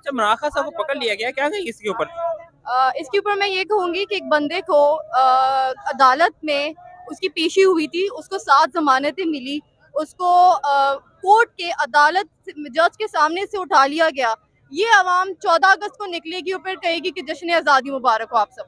अच्छा, इमरान खान साहब को पकड़ लिया गया, क्या कहेंगे इसके ऊपर? इसके ऊपर मैं ये कहूँगी कि एक बंदे को अदालत में उसकी पेशी हुई थी, उसको 7 जमानतें मिली, उसको कोर्ट के अदालत जज के सामने से उठा लिया गया। ये अवाम 14 अगस्त को निकलेगी और फिर कहेगी कि जश्न आज़ादी मुबारक हो आप सब।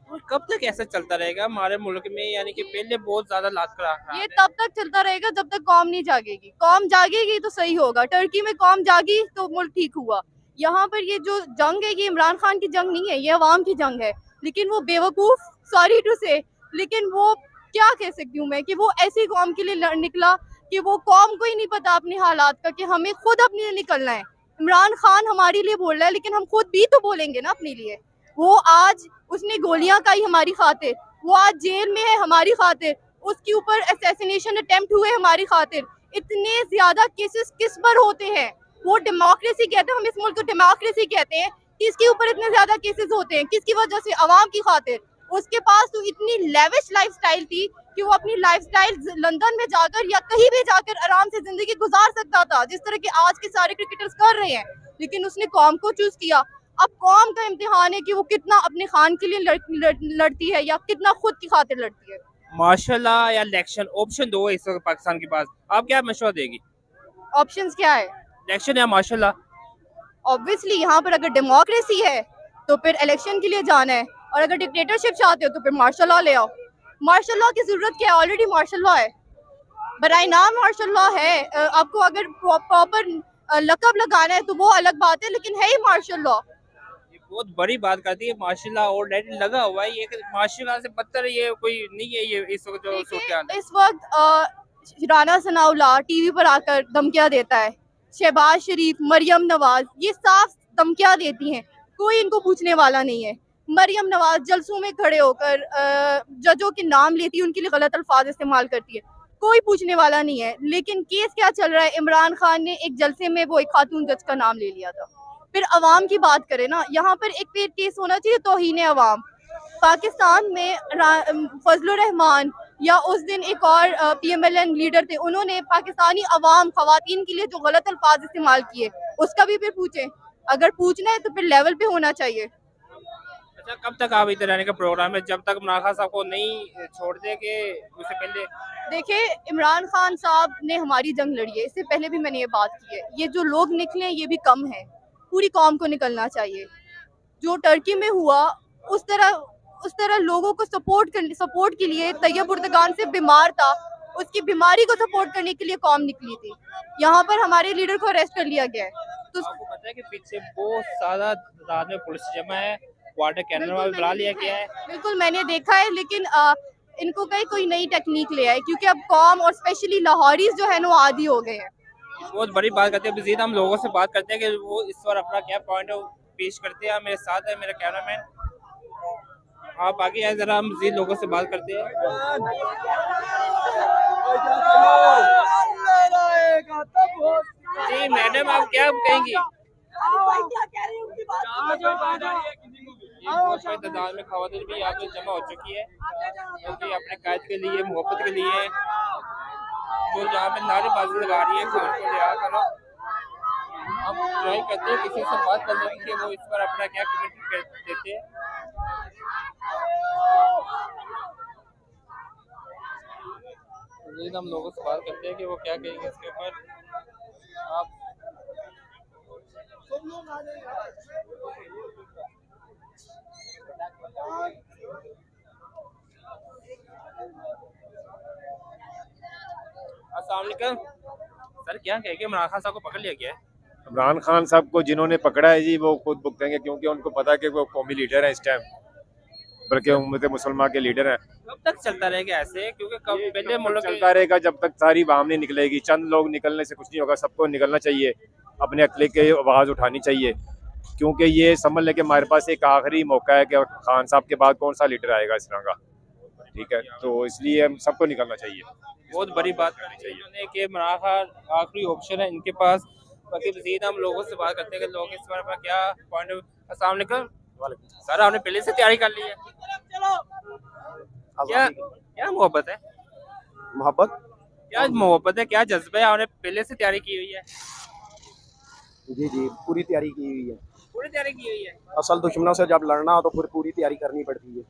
और कब तक ऐसा चलता रहेगा हमारे मुल्क में? यानी कि पहले बहुत ज्यादा लात ये खराब है। तब तक चलता रहेगा जब तक कौम नहीं जागेगी। कौम जागेगी तो सही होगा। टर्की में कौम जागी तो मुल्क ठीक हुआ। यहाँ पर ये जो जंग है ये इमरान खान की जंग नहीं है, ये अवाम की जंग है। लेकिन वो बेवकूफ, सॉरी टू से, लेकिन वो क्या कह सकती हूँ मैं कि वो ऐसी कौम के लिए लड़ निकला कि वो कौम को ही नहीं पता अपने हालात का, कि हमें खुद अपने लिए निकलना है। इमरान खान हमारे लिए बोल रहा है लेकिन हम खुद भी तो बोलेंगे ना अपने लिए। वो आज उसने गोलियां खाई हमारी खातिर, वो आज जेल में है हमारी खातिर, उसके ऊपर असैसिनेशन अटेम्प्ट हुए हमारी खातिर। इतने ज्यादा केसेस किस पर होते हैं? वो डेमोक्रेसी कहते हैं, हम इस मुल्क को डेमोक्रेसी कहते हैं। किसके ऊपर इतने ज्यादा केसेस होते हैं? किसकी वजह से? अवाम की खातिर। उसके पास तो इतनी लेविश लाइफस्टाइल थी कि वो अपनी लाइफस्टाइल लंदन में जाकर या कहीं भी जाकर आराम से जिंदगी गुजार सकता था, जिस तरह के आज के सारे क्रिकेटर्स कर रहे हैं। लेकिन उसने कौम को चूज किया। अब कौम का इम्तिहान है कि वो कितना अपने खान के लिए लड़ती है या कितना खुद की खातिर लड़ती है। माशाल्लाह या इलेक्शन, ऑप्शन दो है इस वक्त पाकिस्तान के पास, आप क्या मशवरा देगी? ऑप्शंस क्या है? इलेक्शन या माशाल्लाह? ऑब्वियसली यहाँ पर अगर डेमोक्रेसी है तो फिर इलेक्शन के लिए जाना है, और अगर डिक्टेटरशिप चाहते हो तो फिर मार्शल लॉ ले आओ। मार्शल लॉ की जरूरत क्या है? ऑलरेडी मार्शल लॉ है, बराए नाम मार्शल लॉ है। आपको अगर प्रॉपर लकब लगाना है तो वो अलग बात है, लेकिन है ही मार्शल लॉ। ये बहुत बड़ी बात करती है, माशाल्लाह ऑलरेडी लगा हुआ है ये, माशाल्लाह से बदतर ये कोई नहीं है ये इस वक्त जो सूरत हाल है। देखिए इस वक्त राना सनाउल्लाह टीवी पर आकर धमकियां देता है, शहबाज शरीफ, मरियम नवाज, ये साफ धमकियां देती हैं, कोई इनको पूछने वाला नहीं है। मरियम नवाज जलसों में खड़े होकर जजों के नाम लेती है, उनके लिए गलत अल्फाज इस्तेमाल करती है, कोई पूछने वाला नहीं है। लेकिन केस क्या चल रहा है? इमरान खान ने एक जलसे में वो एक खातून जज का नाम ले लिया था। फिर अवाम की बात करें ना, यहाँ पर एक पेड केस होना चाहिए तौहीन अवाम। पाकिस्तान में फजलुर रहमान या उस दिन एक और पीएमएलएन लीडर थे, उन्होंने पाकिस्तानी अवाम खवातीन के लिए जो गलत अल्फाज इस्तेमाल किए उसका भी फिर पूछे। अगर पूछना है तो फिर लेवल पे होना चाहिए। अच्छा, कब तक आप इधर रहने का प्रोग्राम है? जब तक इमरान खान साहब को नहीं छोड़ देंगे उससे पहले? देखिए इमरान खान साहब ने हमारी जंग लड़ी है, इससे पहले भी मैंने ये बात की है। ये जो लोग निकले ये भी कम है, पूरी कौम को निकलना चाहिए। जो टर्की में हुआ उस तरह लोगों को सपोर्ट के लिए तैयब उर्दगान से बीमार था, उसकी बीमारी को सपोर्ट करने के लिए कौम निकली थी। यहाँ पर हमारे लीडर को अरेस्ट कर लिया गया है। तो आपको पता है कि पीछे बहुत ज्यादा तादाद में पुलिस जमा है, वाटर कैनल बिल्कुल भी बुला मैंने लिया देखा गया है, है। बिल्कुल मैंने देखा है, लेकिन इनको कहीं कोई नई टेक्निक ले आए, क्योंकि अब कौम और स्पेशली लाहौरीज जो है ना वो आदी हो गए हैं। बहुत बड़ी बात करते हैं। मजीद हम लोगों से बात करते हैं कि वो इस बार अपना क्या पॉइंट पेश करते हैं। मेरे साथ है मेरा कैमरामैन, आप आगे आए जरा, हम मजीद लोगों से बात करते हैं। जी मैडम, आप क्या कहेंगी? ये बहुत बड़ी तादाद में खवातीन भी यहाँ पे जमा हो चुकी है, क्योंकि अपने कायद के लिए, मोहब्बत के लिए, जो जहाँ पे नारेबाजी लगा रही है कि उनको रिहा करो। हम ट्राई करते हैं किसी से बात करने की कि वो इस पर अपना क्या कमेंट देते हैं। हम लोगों से बात करते हैं कि वो क्या कहेंगे इसके ऊपर। आप अस्सलाम वालेकुम सर, क्या कहेंगे? इमरान खान साहब को पकड़ लिया गया है। इमरान खान साहब को जिन्होंने पकड़ा है जी वो खुद भुगतेंगे, क्योंकि उनको पता है कि वो कौमी लीडर है इस टाइम, बल्कि उम्मत मुसलमान के लीडर हैं। कब तक चलता रहेगा ऐसे? क्योंकि कब पहले मुल्क चलता रहेगा जब तक सारी आवाम नहीं निकलेगी। चंद लोग निकलने से कुछ नहीं होगा, सबको निकलना चाहिए, अपने अकले की आवाज़ उठानी चाहिए, क्योंकि ये समझ लें कि हमारे पास एक आखिरी मौका है कि खान साहब के बाद कौन सा लीडर आएगा इस तरह का। ठीक है, तो इसलिए हम सबको निकलना चाहिए। बहुत बड़ी बात करनी चाहिए उन्हें कि इमरान खान आखिरी ऑप्शन है इनके पास। बाकी मजीद हम लोगों से बात करते हैं कि लोग इस बार अपना क्या पॉइंट। अस्सलाम वालेकुम सर, आपने पहले से तैयारी कर ली है? क्या क्या मोहब्बत है? मोहब्बत क्या मोहब्बत है, क्या जज्बा है? आपने पहले से तैयारी की हुई है? जी जी, पूरी तैयारी की हुई है। पूरी तैयारी की हुई है। असल दुश्मनों से जब लड़ना हो तो फिर पूरी तैयारी करनी पड़ती है।